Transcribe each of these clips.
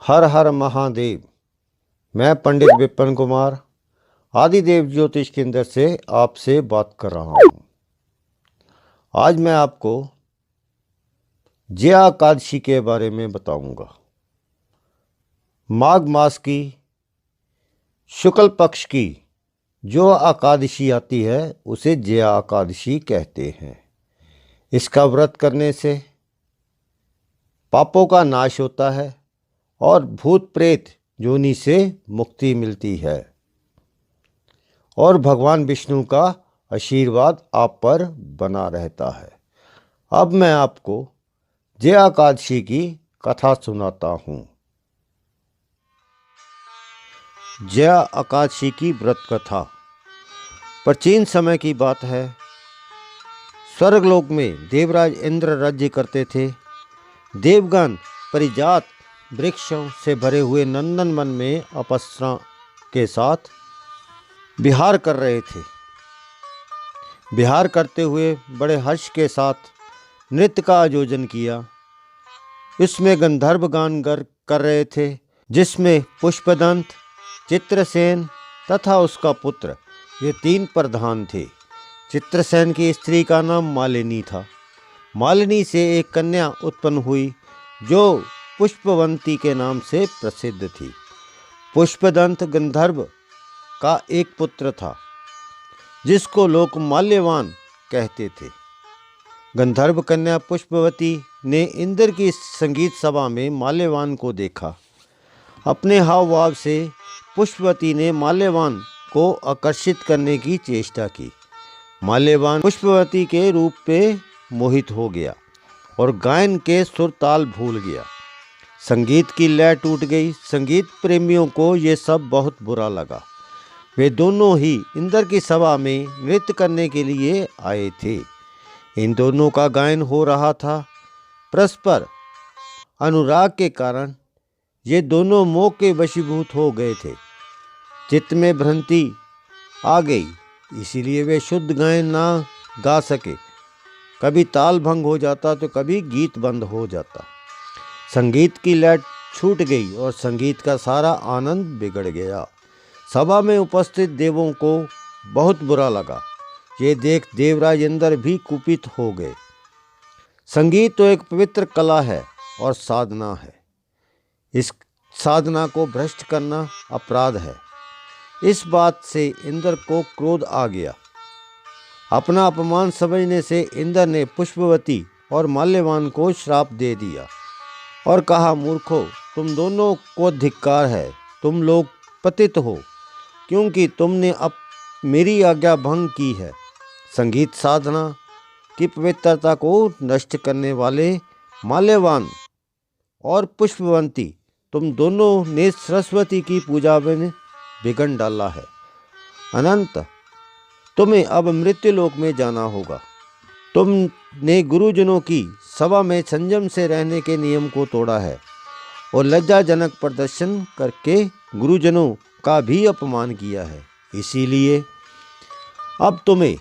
हर हर महादेव। मैं पंडित विपिन कुमार आदिदेव ज्योतिष केंद्र से आपसे बात कर रहा हूँ। आज मैं आपको जया एकादशी के बारे में बताऊंगा। माघ मास की शुक्ल पक्ष की जो एकादशी आती है उसे जया एकादशी कहते हैं। इसका व्रत करने से पापों का नाश होता है और भूत प्रेत योनि से मुक्ति मिलती है और भगवान विष्णु का आशीर्वाद आप पर बना रहता है। अब मैं आपको जया एकादशी की कथा सुनाता हूँ। जया एकादशी की व्रत कथा प्राचीन समय की बात है। स्वर्गलोक में देवराज इंद्र राज्य करते थे। देवगण परिजात वृक्षों से भरे हुए नंदनवन में अप्सरा के साथ विहार कर रहे थे। विहार करते हुए बड़े हर्ष के साथ नृत्य का आयोजन किया। इसमें गंधर्व गान कर रहे थे, जिसमें पुष्पदंत, चित्रसेन तथा उसका पुत्र ये तीन प्रधान थे। चित्रसेन की स्त्री का नाम मालिनी था। मालिनी से एक कन्या उत्पन्न हुई जो पुष्पवंती के नाम से प्रसिद्ध थी। पुष्पदंत गंधर्व का एक पुत्र था जिसको लोग माल्यवान कहते थे। गंधर्व कन्या पुष्पवती ने इंद्र की संगीत सभा में माल्यवान को देखा। अपने हाव भाव से पुष्पवती ने माल्यवान को आकर्षित करने की चेष्टा की। माल्यवान पुष्पवती के रूप पे मोहित हो गया और गायन के सुर ताल भूल गया। संगीत की लय टूट गई। संगीत प्रेमियों को ये सब बहुत बुरा लगा। वे दोनों ही इंद्र की सभा में नृत्य करने के लिए आए थे। इन दोनों का गायन हो रहा था। परस्पर अनुराग के कारण ये दोनों मोह के वशीभूत हो गए थे। चित्त में भ्रांति आ गई, इसीलिए वे शुद्ध गायन ना गा सके। कभी ताल भंग हो जाता तो कभी गीत बंद हो जाता। संगीत की लय छूट गई और संगीत का सारा आनंद बिगड़ गया। सभा में उपस्थित देवों को बहुत बुरा लगा। ये देख देवराज इंद्र भी कुपित हो गए। संगीत तो एक पवित्र कला है और साधना है। इस साधना को भ्रष्ट करना अपराध है। इस बात से इंद्र को क्रोध आ गया। अपना अपमान समझने से इंद्र ने पुष्पवती और माल्यवान को श्राप दे दिया और कहा, मूर्खों, तुम दोनों को धिक्कार है। तुम लोग पतित हो क्योंकि तुमने अब मेरी आज्ञा भंग की है। संगीत साधना की पवित्रता को नष्ट करने वाले माल्यवान और पुष्पवंती, तुम दोनों ने सरस्वती की पूजा में विघ्न डाला है। अनंत तुम्हें अब मृत्युलोक में जाना होगा। तुमने गुरुजनों की सभा में संयम से रहने के नियम को तोड़ा है और लज्जाजनक प्रदर्शन करके गुरुजनों का भी अपमान किया है। इसीलिए अब तुम्हें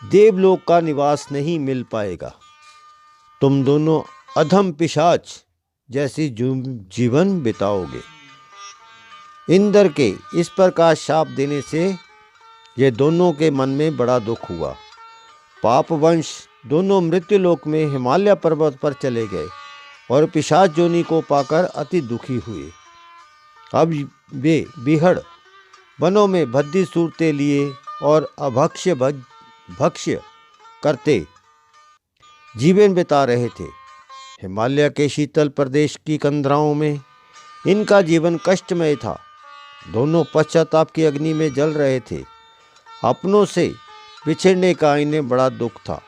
देवलोक का निवास नहीं मिल पाएगा। तुम दोनों अधम पिशाच जैसी जीवन बिताओगे। इंद्र के इस प्रकार शाप देने से ये दोनों के मन में बड़ा दुख हुआ। पाप वंश दोनों मृत्युलोक में हिमालय पर्वत पर चले गए और पिशाच योनि को पाकर अति दुखी हुए। अब वे बिहड़ वनों में भद्दी सूरतें लिए और भक्ष्य करते जीवन बिता रहे थे। हिमालय के शीतल प्रदेश की कंदराओं में इनका जीवन कष्टमय था। दोनों पश्चाताप की अग्नि में जल रहे थे। अपनों से बिछड़ने का इन्हें बड़ा दुख था।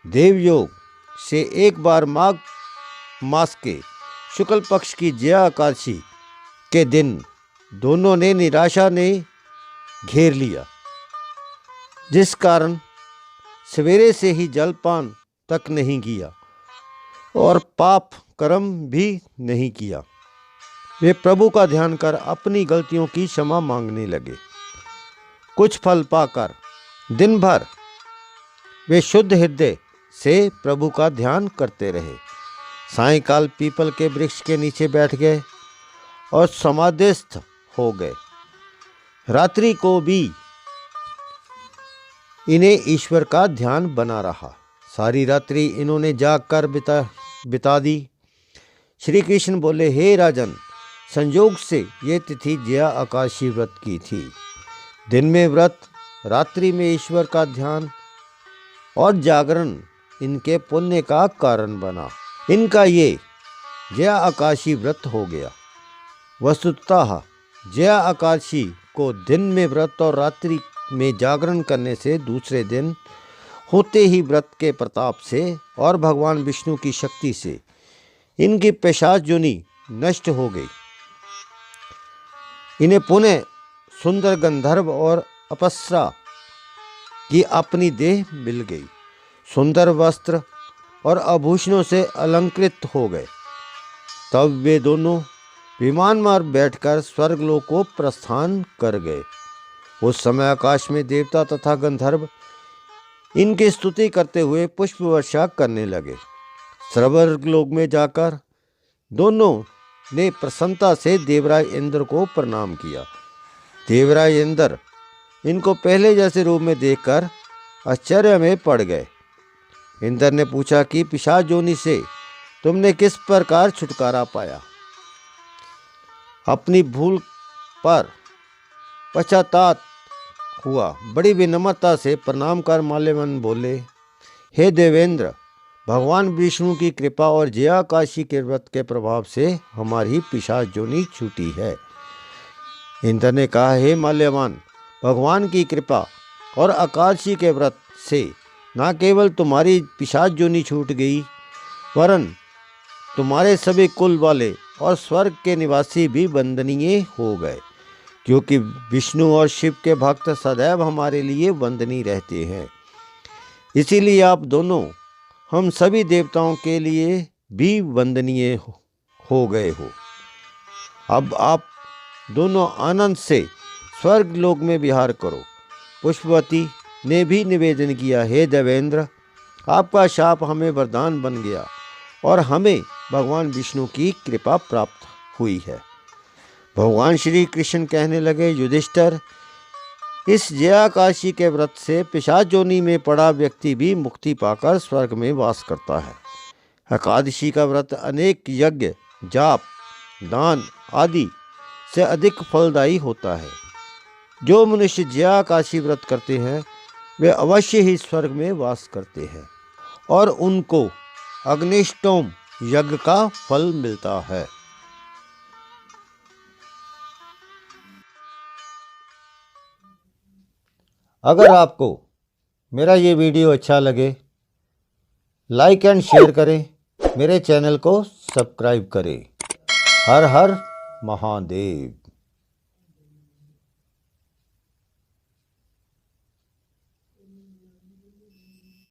देवयोग से एक बार माघ मास के शुक्ल पक्ष की जया एकादशी के दिन दोनों ने निराशा ने घेर लिया, जिस कारण सवेरे से ही जलपान तक नहीं किया और पाप कर्म भी नहीं किया। वे प्रभु का ध्यान कर अपनी गलतियों की क्षमा मांगने लगे। कुछ फल पाकर दिन भर वे शुद्ध हृदय से प्रभु का ध्यान करते रहे। सायंकाल पीपल के वृक्ष के नीचे बैठ गए। और समाधिस्थ हो गए। रात्रि को भी इन्हें ईश्वर का ध्यान बना रहा। सारी रात्रि इन्होंने जाग कर बिता दी। श्री कृष्ण बोले, हे राजन, संयोग से ये तिथि जया आकाशी व्रत की थी। दिन में व्रत, रात्रि में ईश्वर का ध्यान और जागरण इनके पुण्य का कारण बना। इनका ये जया आकाशी व्रत हो गया। वस्तुतः जया आकाशी को दिन में व्रत और रात्रि में जागरण करने से दूसरे दिन होते ही व्रत के प्रताप से और भगवान विष्णु की शक्ति से इनकी पिशाच योनि नष्ट हो गई। इन्हें पुनः सुंदर गंधर्व और अप्सरा की अपनी देह मिल गई। सुंदर वस्त्र और आभूषणों से अलंकृत हो गए। तब वे दोनों विमान में बैठकर स्वर्गलोक को प्रस्थान कर गए। उस समय आकाश में देवता तथा गंधर्व इनकी स्तुति करते हुए पुष्प वर्षा करने लगे। स्वर्गलोक में जाकर दोनों ने प्रसन्नता से देवराज इंद्र को प्रणाम किया। देवराज इंद्र इनको पहले जैसे रूप में देखकर आश्चर्य में पड़ गए। इंद्र ने पूछा कि पिशाच योनि से तुमने किस प्रकार छुटकारा पाया? अपनी भूल पर पश्चाताप हुआ। बड़ी विनम्रता से प्रणाम कर माल्यवान बोले, हे देवेंद्र, भगवान विष्णु की कृपा और जया काशी के व्रत के प्रभाव से हमारी पिशाच योनि छूटी है। इंद्र ने कहा, हे माल्यवान, भगवान की कृपा और आकाशी के व्रत से न केवल तुम्हारी पिशाच योनि छूट गई, वरन तुम्हारे सभी कुल वाले और स्वर्ग के निवासी भी वंदनीय हो गए, क्योंकि विष्णु और शिव के भक्त सदैव हमारे लिए वंदनीय रहते हैं। इसीलिए आप दोनों हम सभी देवताओं के लिए भी वंदनीय हो गए हो। अब आप दोनों आनंद से स्वर्ग लोक में विहार करो। पुष्पवती ने भी निवेदन किया, हे देवेंद्र, आपका शाप हमें वरदान बन गया और हमें भगवान विष्णु की कृपा प्राप्त हुई है। भगवान श्री कृष्ण कहने लगे, युधिष्ठिर, इस जया काशी के व्रत से पिशाच योनि में पड़ा व्यक्ति भी मुक्ति पाकर स्वर्ग में वास करता है। एकादशी का व्रत अनेक यज्ञ, जाप, दान आदि से अधिक फलदायी होता है। जो मनुष्य जया काशी व्रत करते हैं वे अवश्य ही स्वर्ग में वास करते हैं और उनको अग्निष्टोम यज्ञ का फल मिलता है। अगर आपको मेरा ये वीडियो अच्छा लगे, लाइक एंड शेयर करें, मेरे चैनल को सब्सक्राइब करें। हर हर महादेव।